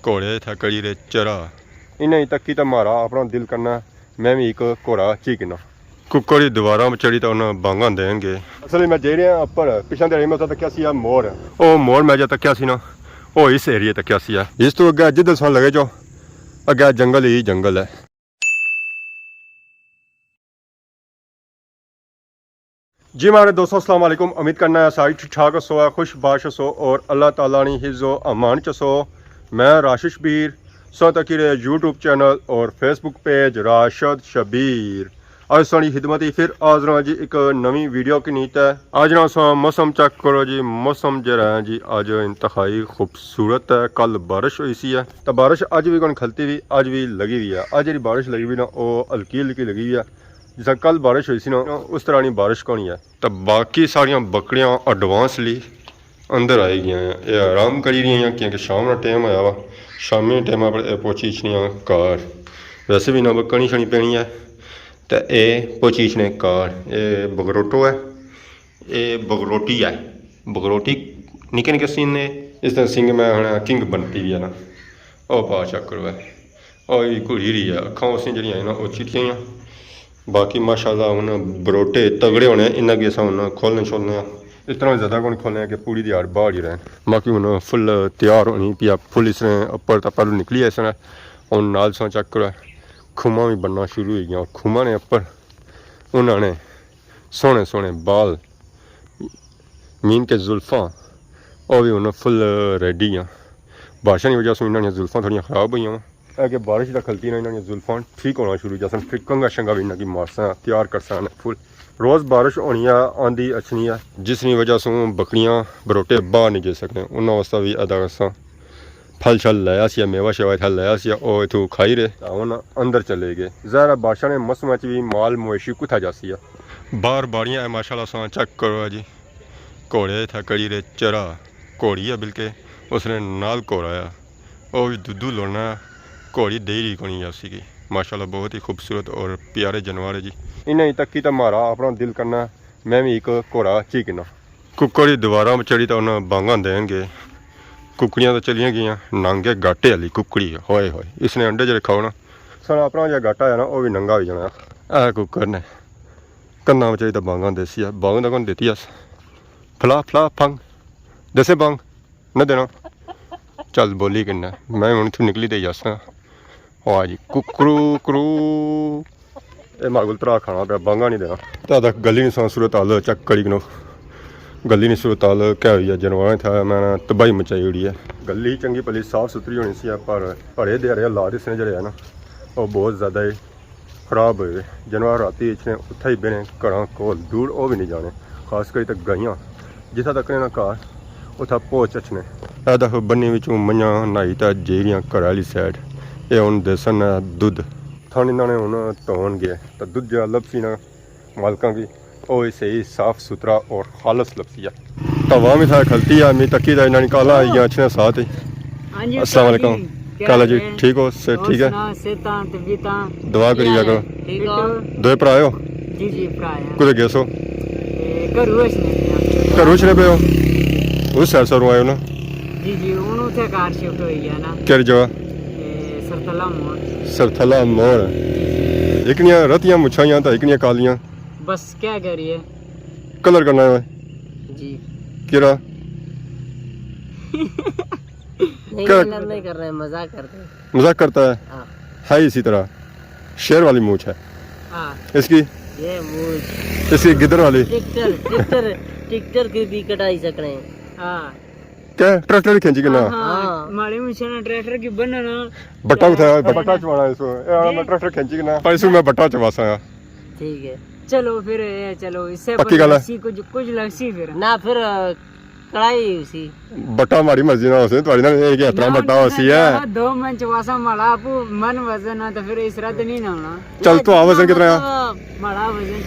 घोड़े था कड़ी रे चरा इन्हें तकी तो मारा अपना दिल करना मैं भी एक घोड़ा चीकना कुकर की दीवारा में चढ़ी तो उन्हें बांगा देंगे असल मैं जे रहा उपर पिछले दिहाड़ी मैं तकिया सी मोर वो मोर मैं जो तकिया सी ना वो इस एरिए तकिया सी इस तो अगे जिधर सन लगे जो अगे जंगल ही जंगल है। जी हमारे दोस्तों अस्सलाम वालेकुम, उम्मीद करना है सारी ठीक ठाक सो खुश बाश सो और अल्लाह ताला नी हिज़्ज़ो अमान च सो। मैं राशिद शबीर सो तकी यूट्यूब चैनल और फेसबुक पेज राशिद शबीर आज सारी खिदमत ही फिर आज ना जी एक नवी वीडियो की नीत है। आज ना सा मौसम चेक करो जी, मौसम जरा है जी आज इंतहाई खूबसूरत है। कल बारिश हुई सी है तो बारिश अज भी कौन खलती हुई अज भी लगी हुई है। अज जी बारिश लगी हुई ना वो हल्की हल्की लगी हुई है, जिस कल बारिश हुई सी ना उस तरह की बारिश कोनी है। तो बाकी सारिया बकरियां एडवांसली अंदर आई गई हैं, ये आराम करी रही हैं क्योंकि शाम का टाइम आया वा। शामी टाइम पर पोचीचनियाँ कार वैसे भी ना बकनी छनी पैनी है तो ये पोचीचने कार ये बगरोटो है, ये बगरोटी है। बगरोटी निके निके सीन ने इस तरह सिंह मैं हाँ किंग बनती भी है ना वह पा चक्कर है और घुड़ी रही है अखा उस जड़िया ना वो चिटिया। बाकी माशाल्लाह हूँ बरोटे तगड़े होने इन्ना कि अस खोलने छोलने इस तरह ज़्यादा कौन खोलने कि पूरी दिहाड़ बाहर ही रहें। बाकी हूँ फुल तैयार होनी पिया फुल इसने उपर तो पहलू निकली है इसने हूँ नाल सौ चक्कर खुमा भी बनना शुरू हो गया। खुमा ने उपर उन्होंने सोहने सोहने बाल मीन के जुल्फा और भी उन्हें फुल रेडी हैं। बारिश की वजह से इन्होंने जुल्फा थोड़ी ख़राब हुई हैं कि बारिश का खलती ना इन्होंने जुल्फा ठीक होना शुरू जैसे फिर कंगा शंगा भी इन्होंने मारसा तैयार कर सन फुल रोज़ बारिश होनी है आंधी अच्छनी है जिसकी वजह से बकरियां बरोटे बाहर नहीं जा सकते। उन्होंने वास्ता भी अदा असा फल शल लाया सी मेवा शेवा इतना लाया सी वो इतों खाई रहे उन्हें अंदर चले गए। ज़ाहिर बारिश ने मौसम भी माल मवेशी कुत्था जासी है बाहर बाड़ियाँ माशाल्लाह सा चेक करो जी। घोड़े था कड़ी रे चरा घोड़ी है बिल्के उसने नाल घोड़ाया वो भी दुद्धू लोना घोड़ी डेरी को नहीं जासी की माशाल्लाह बहुत ही खूबसूरत और प्यारे जानवर है जी। इन्हें तकी तो मारा अपना दिल करना मैं भी एक घोड़ा चीकना कुकर की दीवारा में चढ़ी तो उन्हें बांगा देंगे। कुकड़ियाँ तो चलिया गई नांगे गाटे वाली कुकड़ी होए होए इसने अंडे जो खाओ ना सारा अपना जो गाटा है ना वो भी नंगा हो जाना है। कुकर ने कन्ना में चढ़ी तो बांगा देसी है बांग तो कौन देती है फला फला फंग दसे बांग न देना चल बोली किन्ना मैं हूँ इतों निकली तो जासा हाँ जी कुकरू करू ये मागुल तरा खाना पे बांगा नहीं देना तो गली नहीं सा सूरत हाल चेक करी कनो गली नहीं सूरत हाल क्या हुई है जानवर था मैं तबाही मचाई हुई है। गली चंगी भली साफ सुथरी होनी सी पर भड़े दे रहे ला इसने जड़े है ना वो बहुत ज़्यादा ही खराब हुए जानवर राती इतने उत्थे ही बने घर कोल दूर वो भी नहीं जाने खास कर तक गाइयाँ जिथा तक ना घर उत्था पहुँच अच्छने ऐसा बन्नी विचों मइयां नहाई तो जेरियां घर वाली साइड ये हूँ देसन दुध थाने इन्होंने हूँ धोन गए तो दुध जो लपसी ना मालकों की वो सही साफ सुथरा और खालस लपसी है। तो वहाँ भी था खलती है मी तकी था इन्होंने काला आई अच्छे साथ ही अस्सलाम वालेकुम काला जी ठीक हो से ठीक है दुआ करिए करो दो भरा हो कुछ गए सो घरों चले पे हो उस साइड सरों आए हो ना क्या जगह सरथला मोड़ इकनिया रतियां मुछाइयां तो इकनिया कालियां बस क्या करिए कलर करना है जी किरा नहीं कर रहे हैं मजाक करता है इसी तरह शेर वाली मूछ है इसकी ये मूछ इसकी गिदर वाली ट्रैक्टर की भी कटाई सक रहे हैं क्या ट्रैक्टर खींची के ना माड़ी मुझे ना ट्रैक्टर की बनना बट्टा उठाया बट्टा चवाना इसको मैं ट्रैक्टर खींची के ना पर इसको मैं बट्टा चवासा ठीक है चलो फिर चलो इससे पक्की गल है कुछ लगसी फिर ना फिर कढ़ाई उसी बट्टा हमारी मर्जी ना होसे तुम्हारी ना एक यात्रा बट्टा होसी है दो मन चवासा माला आपू मन वजन ना तो फिर इस रात नहीं ना होना चल तो वजन कितना है माला वजन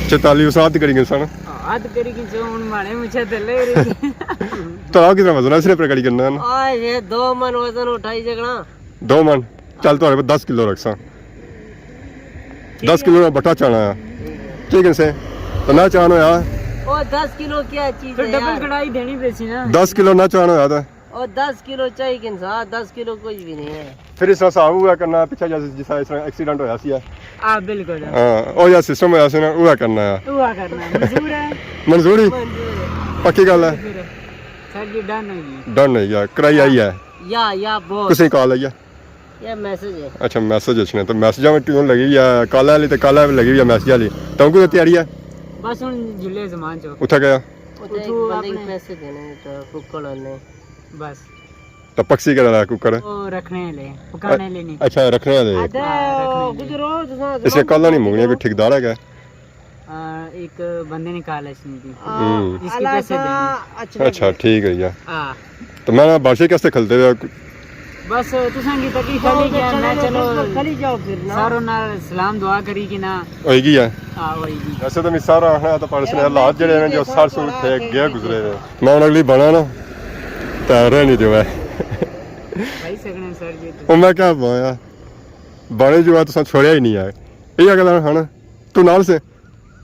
44 साथ करेंगे सन आध करेगी जो उन माने मुझे दले तो आप कितना वजन है सिर्फ प्रकड़ी करना है आ ये 2 मन वजन उठाई जगना 2 मन चल तो 10 किलो रख सा 10 किलो बट्टा चाना है ठीक है से तो ना चानो यार ओ 10 किलो क्या चीज है डबल कढ़ाई देनी पैसी ना 10 किलो ना चानो यार और 10 किलो चाहिए कि इंसान 10 किलो कुछ भी नहीं है ਫਿਰ ਇਸ ਤਰ੍ਹਾਂ ਹਿਸਾਬ ਹੋਇਆ ਕਰਨਾ ਪਿੱਛੇ ਜਿਸ ਤਰ੍ਹਾਂ ਇਸ ਤਰ੍ਹਾਂ ਐਕਸੀਡੈਂਟ ਹੋਇਆ ਸੀ हाँ बिल्कुल ਹਾਂ ਉਹ ਜਿਹਾ ਸਿਸਟਮ ਹੋਇਆ ਸੀ ਨਾ ਉਹ ਕਰਨਾ ਆ हुआ करना मंजूर है ਮਨਜ਼ੂਰੀ ਪੱਕੀ ਗੱਲ ਹੈ मंजूर है सर जी डन है जी ਡਨ ਹੈ ਯਾਰ ਕਰਾਈ ਆਈ ਹੈ या बहुत ਕਿਸੇ ਕਾਲ ਆਈ ਹੈ ये मैसेज है ਅੱਛਾ ਮੈਸੇਜ ਅਚਨੇ ਤਾਂ ਮੈਸੇਜਾਂ ਵਿੱਚ ਟਿਊਨ ਲੱਗੀ ਆ ਕਾਲ ਵਾਲੀ ਤੇ ਕਾਲ ਲੱਗੀ ਵੀ ਆ ਮੈਸੇਜ ਵਾਲੀ ਤਾਂ ਕੋਈ ਤਿਆਰੀ ਹੈ बस हुन झुले जमान चो ਉੱਥੇ ਗਿਆ उधर एक उठो बंदे की आपने। पैसे देने तो कुक्कड़ ने बस ਤਾਂ ਪਕਸੀ ਕਰ ਕੁੱਕਰ वो रखने ले पकाने ले नहीं ਅੱਛਾ ਰੱਖਣੇ ਦੇ अरे गुजरो ਇਸੇ ਕੱਲ ਨਹੀਂ ਮੰਗਣੀ ਕੋਈ ਠੇਕੇਦਾਰ ਹੈਗਾ एक बंदे ने कहा इसने दी हम्म। इसके पैसे देने ਅੱਛਾ ਠੀਕ ਹੈ ਯਾਰ हाँ ਤਾਂ ਮੈਂ ਬਾਰਸ਼ੇ ਕਿਸਤੇ ਖਲਦੇ ਹੋ बस तुसांगी तकी खाली गया मैं चलो खाली जाओ फिर ना सारों नाल सलाम दुआ करी कि ना ਹੋਏਗੀ ਆ हाँ होएगी ਵੈਸੇ ਤਾਂ ਮੈਂ ਸਾਰਾ ਹਾਂ ਤਾਂ ਪਰਸਨ ਹਾਲਾਤ ਜਿਹੜੇ ਨੇ ਜੋ ਸਾਰ ਸੂਰ ਤੇ ਗਿਆ ਗੁਜ਼ਰੇ ਨੇ ਮੈਂ ਹੁਣ ਅਗਲੀ ਬਣਾ ਨਾ ਤਾਂ ਰਹਿ ਨਹੀਂ ਦਿਵਾ भाई सकने सर जी ਉਹ ਮੈਂ ਕਿਹਾ ਬਾਇਆ ਬਾਣੇ ਜੋ ਆ ਤਾਂ ਛੋੜਿਆ ਹੀ ਨਹੀਂ ਆ ਇਹ ਅਗਲਾ ਹਣ ਤੂੰ ਨਾਲ ਸੇ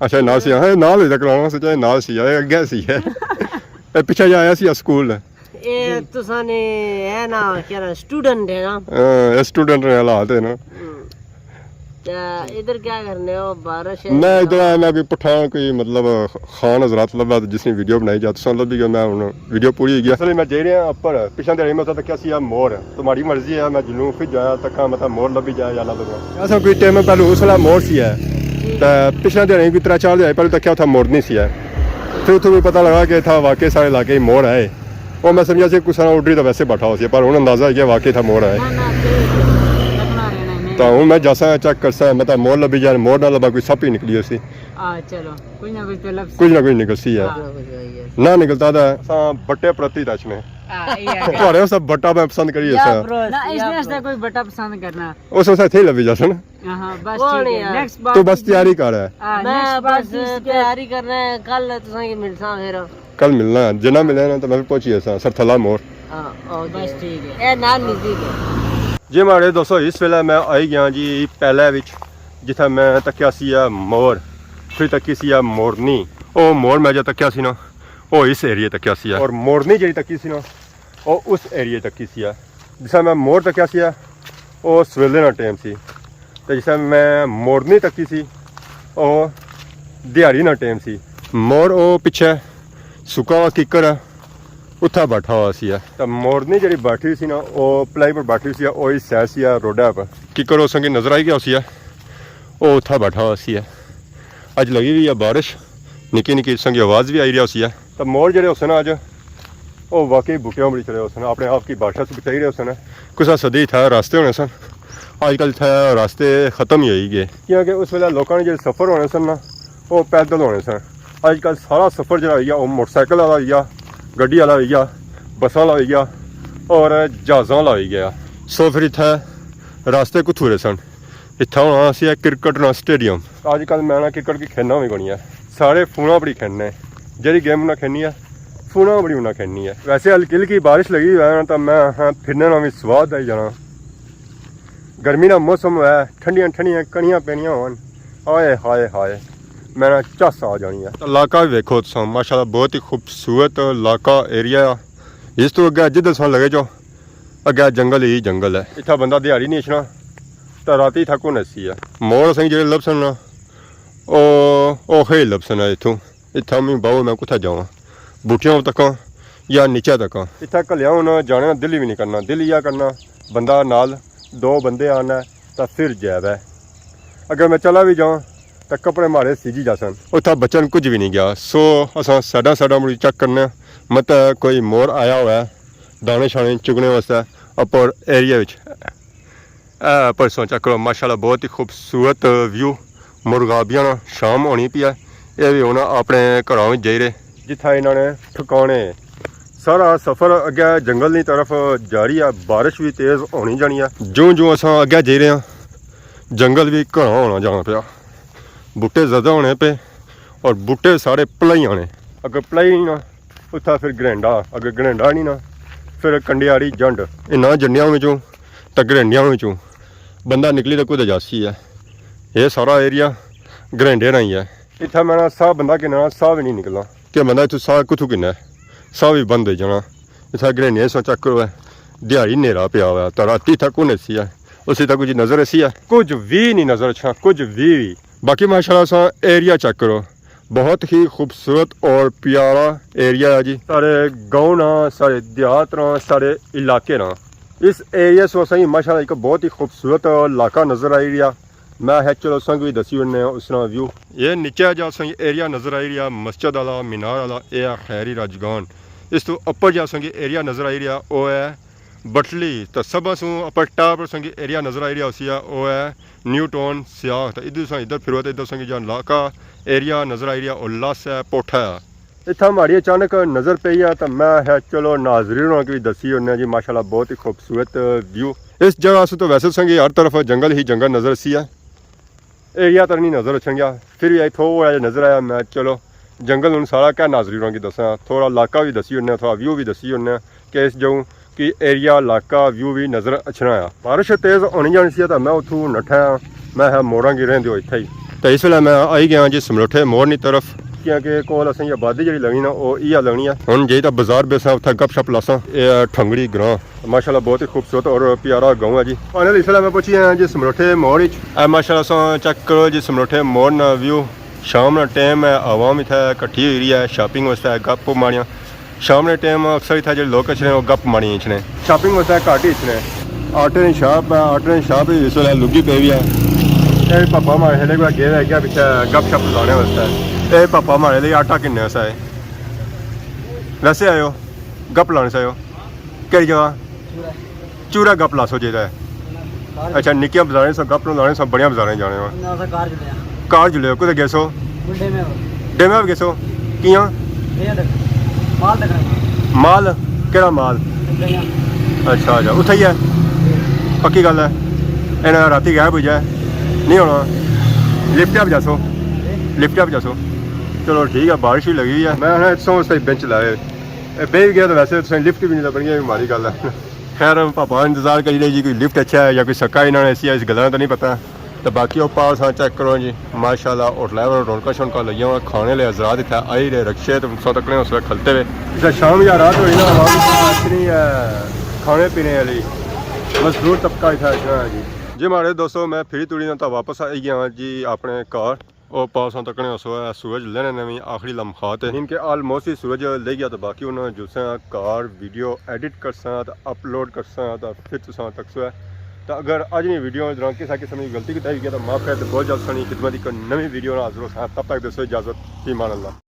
ਅੱਛਾ ਨਾਲ ਸੀ ਹਾਂ ਨਾਲ ਹੀ ਕਰਾਉਣਾ ਸੀ ਚਾਹੇ ਨਾਲ ਸੀ ਇਹ ਅੱਗੇ ਸੀ ਇਹ ਪਿੱਛੇ ਜਾ ਆਇਆ ਸੀ ਸਕੂਲ ये तो साने है ना क्या ना स्टूडेंट है ना ਇਹ ਸਟੂਡੈਂਟ ਨੇ ਹਾਲਾਤ ਹੈ ਨਾ क्या इधर क्या करने हो बारिश है ਮੈਂ ਇਧਰ ਆਇਆ ਮੈਂ ਕੋਈ ਪਠਾਨ ਕੋਈ ਮਤਲਬ ਖਾਨ ਹਜ਼ਰਤ ਲੱਭਾ ਜਿਸ ਨੇ ਵੀਡੀਓ ਬਣਾਈ ਜਾਂ ਤੁਸੀਂ ਲੱਭੀ ਗਿਆ ਮੈਂ ਹੁਣ ਵੀਡੀਓ ਪੂਰੀ ਹੋ ਗਈ ਅਸਲ ਮੈਂ ਜੇ ਰਿਹਾ ਉੱਪਰ ਪਿਛਾਂ ਦੇ ਰਹੀ ਮੈਂ ਤਾਂ ਤੱਕਿਆ ਸੀ ਆ ਮੋਰ ਤੁਹਾਡੀ ਮਰਜ਼ੀ ਹੈ ਮੈਂ ਜਨੂਬ ਫਿਰ ਜਾਇਆ ਤੱਕਾਂ ਮਤਲਬ ਮੋਰ ਲੱਭੀ ਜਾਇਆ ਜਾਂ ਲੱਭਾ ਅਸਾਂ ਕੋਈ ਟਾਈਮ ਪਹਿਲਾਂ ਉਸ ਵਾਲਾ ਮੋਰ ਸੀ ਹੈ ਤਾਂ ਪਿਛਾਂ ਦੇ ਰਹੀ ਕੋਈ 3-4 ਦੇ ਪਹਿਲਾਂ ਤੱਕਿਆ ਉੱਥੇ ਮੋਰ ਨਹੀਂ ਸੀ ਹੈ ਫਿਰ ਉੱਥੋਂ ਵੀ ਪਤਾ ਲੱਗਾ ਕਿ ਇੱਥੇ ਵਾਕਈ ਸਾਰੇ ਇਲਾਕੇ ਮੋਰ ਹੈ ਉਹ ਮੈਂ ਸਮਝਿਆ ਸੀ ਕੁਛ ਨਾ ਉਡਰੀ ਤਾਂ ਵੈਸੇ ਬੈਠਾ ਹੋ ਸੀ ਪਰ ਹੁਣ ਅੰਦਾਜ਼ਾ ਹੈ ਕਿ ਵਾਕਈ ਇੱਥੇ ਮੋਰ ਹੈ ना ना रखना रहना है ਤਾਂ ਹੁਣ ਮੈਂ ਜਾਸਾਂ ਚੈੱਕ ਕਰਸਾਂ ਮੈਂ ਤਾਂ ਮੋਰ ਲੱਭੀ ਜਾਂ ਮੋਰ ਨਾਲ ਲੱਭਾ ਕੋਈ ਸੱਪ ਹੀ ਨਿਕਲੀ ਸੀ हाँ चलो कुछ ना कुछ तो लग ਕੁਝ ਨਾ ਕੁਝ ਨਿਕਲਸੀ ਹੈ हाँ ਨਾ ਨਿਕਲਦਾ ਤਾਂ ਅਸਾਂ ਬੱਟੇ ਪ੍ਰਤੀ ਰਚਨੇ ना ਤੁਹਾਡੇ ਉਹ ਸਭ ਬੱਟਾ ਮੈਂ ਪਸੰਦ ਕਰੀ या ਅਸਾਂ ब्रो इसमें ऐसा कोई बटा पसंद करना ਉਸ ਵਸੇ ਇੱਥੇ ਹੀ ਲੱਭੀ ਜਾਸਨ हाँ बस कौन ठीक है है यार? नेक्स्ट बार ਤੂੰ ਬਸ ਤਿਆਰੀ ਕਰ मैं बस तैयारी कर रहे हैं कल तुसा की मिलसा फिर ਕੱਲ ਮਿਲਣਾ ਜਿੰਨਾ ਮਿਲਿਆ ਨਾ ਤਾਂ ਮੈਂ ਵੀ ਪਹੁੰਚੀ ਅਸਾਂ ਸਰਥਲਾ ਮੋਰ हां बस ठीक है ए नाम नजदीक है ਜੀ ਮਾੜੇ ਦੋਸਤੋ ਇਸ ਵੇਲੇ ਮੈਂ ਆਈ ਗਿਆ ਜੀ ਪਹਿਲੇ ਵਿੱਚ ਜਿੱਥੇ ਮੈਂ ਤੱਕਿਆ ਸੀ ਆ ਮੋਰ ਫਿਰ ਤੱਕੀ ਸੀ ਆ ਮੋਰਨੀ ਉਹ ਮੋਰ ਮੈਂ ਜੇ ਤੱਕਿਆ ਸੀ ਨਾ ਉਹ ਇਸ ਏਰੀਏ ਤੱਕਿਆ ਸੀ ਔਰ ਮੋਰਨੀ ਜਿਹੜੀ ਤੱਕੀ ਸੀ ਨਾ ਉਹ ਉਸ ਏਰੀਏ ਤੱਕੀ ਸੀ ਆ ਜਿੱਥੇ ਮੈਂ ਮੋਰ ਤੱਕਿਆ ਸੀ ਆ ਉਹ ਸਵੇਲੇ ਦਾ ਟਾਈਮ ਸੀ ਤੇ ਜਿੱਥੇ ਮੈਂ ਮੋਰਨੀ ਤੱਕੀ ਸੀ ਉਹ ਦਿਹਾੜੀ ਦਾ ਟਾਈਮ ਸੀ ਮੋਰ ਉਹ ਪਿੱਛੇ ਸੁੱਕਾ ਕਿੱਕਰ ਆ ਉੱਥਾ ਬੈਠਾ ਹੋਇਆ ਸੀ ਤਾਂ ਮੋਰਨੀ ਜਿਹੜੀ ਬੈਠੀ ਸੀ ਨਾ ਉਹ ਪਲਾਈ ਪਰ ਬੈਠੀ ਸੀ ਉਹ ਇਸ ਸਾਈਡ ਸੀ ਰੋਡਾ ਪਰ ਕਿੱਕਰ ਉਹ ਸੰਗੀ ਨਜ਼ਰ ਆਈ ਗਿਆ ਸੀ ਉਹ ਉੱਥਾ ਬੈਠਾ ਹੋਇਆ ਸੀ ਅੱਜ ਲੱਗੀ ਵੀ ਆ ਬਾਰਿਸ਼ ਨਿੱਕੀ ਨਿੱਕੀ ਸੰਗੀ ਆਵਾਜ਼ ਵੀ ਆਈ ਰਿਹਾ ਸੀ ਤਾਂ ਮੋਰ ਜਿਹੜੇ ਉਸ ਨੇ ਅੱਜ ਉਹ ਵਾਕਈ ਬੁਕਿਆਂ ਬੜੀ ਚਲੇ ਉਸ ਨੇ ਆਪਣੇ ਆਪ ਕੀ ਬਾਦਸ਼ਾਹ से ਬਚਾਈ ਰਹੇ ਉਸ ਨੇ ਕੁਛ ਸਦੀ ਥਾ ਰਸਤੇ ਹੋਣੇ ਸਨ ਅੱਜ ਕੱਲ੍ਹ ਥਾ ਰਸਤੇ ਖਤਮ ਹੀ ਹੋਈ ਗਏ ਕਿਉਂਕਿ ਉਸ ਵੇਲੇ ਲੋਕਾਂ ਨੇ ਜਿਹੜੇ ਸਫ਼ਰ ਹੋਣੇ ਸਨ ਨਾ ਉਹ ਪੈਦਲ ਹੋਣੇ ਸਨ ਅੱਜ ਕੱਲ੍ਹ ਸਾਰਾ ਸਫ਼ਰ ਜਿਹੜਾ ਹੋਈ ਆ ਉਹ ਮੋਟਰਸਾਈਕਲ ਵਾਲਾ ਹੋਈ ਆ ਗੱਡੀ ਵਾਲਾ ਹੋਈ ਗਿਆ ਬੱਸਾਂ ਵਾਲਾ ਹੋਈ ਗਿਆ ਔਰ ਜਹਾਜ਼ਾਂ ਵਾਲਾ ਹੋਈ ਗਿਆ ਸੋ ਫਿਰ ਇੱਥੇ ਰਸਤੇ ਕੁਥੂਰੇ ਸਨ ਇੱਥੇ ਹੁਣ ਅਸੀਂ ਕ੍ਰਿਕਟ ਨਾ ਸਟੇਡੀਅਮ ਅੱਜ ਕੱਲ੍ਹ ਮੈਂ ਨਾ ਕ੍ਰਿਕਟ ਕੀ ਖੇਡਣਾ ਵੀ ਗਣੀਆਂ ਸਾਰੇ ਫੋਨਾਂ ਬੜੀ ਖੇਡਣੇ ਜਿਹੜੀ ਗੇਮ ਨਾ ਖੇਡਣੀ ਆ ਫੋਨਾਂ ਬੜੀ ਨਾ ਖੇਡਣੀ ਹੈ ਵੈਸੇ ਹਲਕੀ ਹਲਕੀ ਬਾਰਿਸ਼ ਲੱਗੀ ਹੋਇਆ ਨਾ ਤਾਂ ਮੈਂ ਹਾਂ ਫਿਰਨੇ ਨਾਲ ਵੀ ਸਵਾਦ ਆਈ ਜਾਣਾ ਗਰਮੀ ਦਾ ਮੌਸਮ ਹੈ ਠੰਡੀਆਂ ਠੰਡੀਆਂ ਕਣੀਆਂ ਪੈਣੀਆਂ ਹੋਣ ਆਏ ਹਾਏ ਹਾਏ मेरा चस आ जानी है तो इलाका भी वेखो तुम माशाल्लाह बहुत ही खूबसूरत इलाका एरिया इस तो अगे जिधर सन लगे जो अगे जंगल ही जंगल है इतना बंदा दिहाड़ी नहीं अचना तो रात ही थको नसी है मोर असें जो लभसन ना ही लभसन है इतों इतना मैं बहु मैं कुत्थे जावां बूटियां तक या नीचे तक इतना घलिया हूँ जाने का दिल भी नहीं करना दिल इया करना बंदा नाल 2 बंदे आना तो फिर जैब है अगर मैं चला भी जाऊँ ਤਾਂ ਕੱਪੜੇ ਮਾਰੇ ਸੀਜੀ ਜਾਸਨ ਉੱਥੇ ਬੱਚਨ ਕੁਝ ਵੀ ਨਹੀਂ ਗਿਆ ਸੋ ਅਸਾਂ ਸਾਡਾ ਮੁੜੀ ਚੈੱਕ ਕਰਨਾ ਮਤ ਕੋਈ ਮੋਰ ਆਇਆ ਹੋਇਆ ਦਾਣੇ ਛਾਣੇ ਚੁਗਣੇ ਵਾਸਤੇ ਅਪਰ ਏਰੀਆ ਵਿੱਚ ਪਰਸੋਂ ਚੈੱਕ ਕਰੋ ਮਾਸ਼ਾਅੱਲਾ ਬਹੁਤ ਹੀ ਖੂਬਸੂਰਤ ਵਿਊ ਮੁਰਗਾਬੀਆਂ ਨਾਲ ਸ਼ਾਮ ਹੋਣੀ ਪਈ ਹੈ ਇਹ ਵੀ ਹੁਣ ਆਪਣੇ ਘਰਾਂ ਵਿੱਚ ਜਾਈ ਰਹੇ ਜਿੱਥੇ ਇਹਨਾਂ ਨੇ ਠਿਕਾਣੇ ਸਾਰਾ ਸਫ਼ਰ ਅੱਗੇ ਜੰਗਲ ਦੀ ਤਰਫ ਜਾਰੀ ਆ ਬਾਰਿਸ਼ ਵੀ ਤੇਜ਼ ਹੋਣੀ ਜਾਣੀ ਆ ਜਿਉਂ ਅਸਾਂ ਅੱਗੇ ਜਾਈ ਰਹੇ ਹਾਂ ਜੰਗਲ ਵੀ ਘਣਾ ਹੋਣਾ ਜਾਣਾ ਪਿਆ बूटे ज़्यादा होने पे और बूटे सारे पलाई आने अगर पलाई नहीं ना उत्था फिर गरंडा अगर गरंडा नहीं ना फिर कंडियाड़ी जंड इन्ना जंडियां विचों तो गरंडियां विचों बंदा निकली तो कुछ जासी है ये सारा एरिया गरंडे ना ही है इतना मैं साह बंदा किन्ना साह भी नहीं निकलना कि बंदा इतों साह कुथों किन्ना साह भी बंद हो जाना इतना घरेने सो चेक करो दिहाड़ी नेरा पिया हुआ तो राती तक उन्हें सी है उसी तक कुछ नज़र ऐसी है कुछ भी नहीं नज़र अच्छा कुछ भी बाकी माशाल्लाह सा एरिया चेक करो बहुत ही खूबसूरत और प्यारा एरिया है जी सारे गाँव ना सारे देहात ना सारे इलाके ना इस एरिया से सही माशाल्लाह एक बहुत ही खूबसूरत इलाका नज़र आई रहा मैं है चलो संग भी दसी उन्ने उस तरह व्यू ये नीचे जा सही एरिया नज़र आई रहा मस्जिद वाला मीनार वाला ये खैरी राजगान इस तो अपर जा संगी एरिया नज़र आई रहा वो है बटली तो सब सू अपर टॉप पर संगी एरिया नज़र आई रहा उसी वो है न्यू टाउन सियाह तो इधर से इधर फिर इधर संगी जो इलाका एरिया नज़र आई रहा उल्लास है पोठा है इतना हमारी अचानक नज़र पई है तो मैं है चलो नाजरीनों की भी दसी उन्हें जी माशाल्लाह बहुत ही खूबसूरत व्यू इस जगह से तो वैसे संगी हर तरफ जंगल ही जंगल नज़र सी है एरिया तो नहीं नज़र अच्छा गया फिर भी थोड़ा जिहा नज़र आया मैं चलो जंगल हूँ सारा क्या नाजरीनों की दसा थोड़ा इलाका भी दसी उन्हें थोड़ा व्यू भी दसी उन्हें कि इस जाऊँ कि एरिया इलाका व्यू भी नज़र अच्छा आया बारिश तेज़ होनी जानी सी तो मैं उतों नठा मैं है मोड़ा की रहंदे इत्थे ही तो इस वेले मैं आई गया जी समलोठे मोड़ की तरफ क्योंकि कोल असें आबादी जी लगनी ना वो इयै लगनी है हुण जे बाजार बेसा उत्थे गप शप लासा ये ठंगड़ी ग्रां माशाल्लाह बहुत ही खूबसूरत और प्यारा गाँव है जी फाइनल इसलिए मैं पहुंची हैं जी समलोठे मोड़ माशाल्लाह सा चेक करो जी समलोठे मोड़ ना व्यू शाम का टाइम है आवाम इतना कट्ठी हुई है शॉपिंग वास्ते गप मारियां शाम के टाइम अक्सर इतना जो लोग अच्छे वो गप मारियां इचने शॉपिंग वास्ते घट ही इचने आटे की शॉप है आटे की शॉप इस वेले लुगी पे भी है पापा मारे हेले कोई गे है क्या पिछले गप शप लाने वास्ते ये पापा मारे लिए आटा किन्ने सा है वैसे आयो गप लाने से आयो कई जगह चूरा गप ला सो जेदा है अच्छा निक्कियां बाजारें सो गप लाने सब बड़िया बाजारें जाने वा कार जुले कुछ गेसो डेमे भी गेसो कियां माल केड़ा माल अच्छा अच्छा उत्थे ही है पक्की गल है इन्हें राती गायब हो जाए नहीं होना लिफ्ट भी जासो लिफ्ट भी जासो चलो ठीक है बारिश ही लगी हुई है मैं इतों सही बेंच लाए बह गया तो वैसे लिफ्ट भी नहीं लग रही मारी गल है खैर पापा इंतजार करी रही जी कोई लिफ्ट अच्छा है या कोई सक्का इन्होंने ऐसी है इस गल्ला तो नहीं पता तो बाकी वो पास हाँ चेक करो जी माशाल्लाह होटल पर रौनका शौनका लगी हुआ खाने ले हजरात इतना आई रहे रक्शे तो सौ तकने उसमें खलते हुए इसे शाम या रात हो रही ना नहीं है खाने पीने वाली मजदूर तबका इतना अच्छा है जी हमारे दोस्तों मैं फिर तुड़ी ना तो वापस आई गया जी अपने कार और पास तकने सूरज लेने नवी आखिरी लम्हात है इनके ऑलमोस्ट ही सूरज ले गया तो बाकी उन्होंने जुसा कार वीडियो एडिट कर तो अपलोड कर तो फिर तुसा तक सो तो अगर अज नहीं वीडियो दौरान किसी किस्म की गलती की गया तो माफ़ कर बहुत जल्द सनी खिदमत एक नवी वीडियो हाजिर हो तब तक दोस्तों इजाज़त ईमान अल्लाह।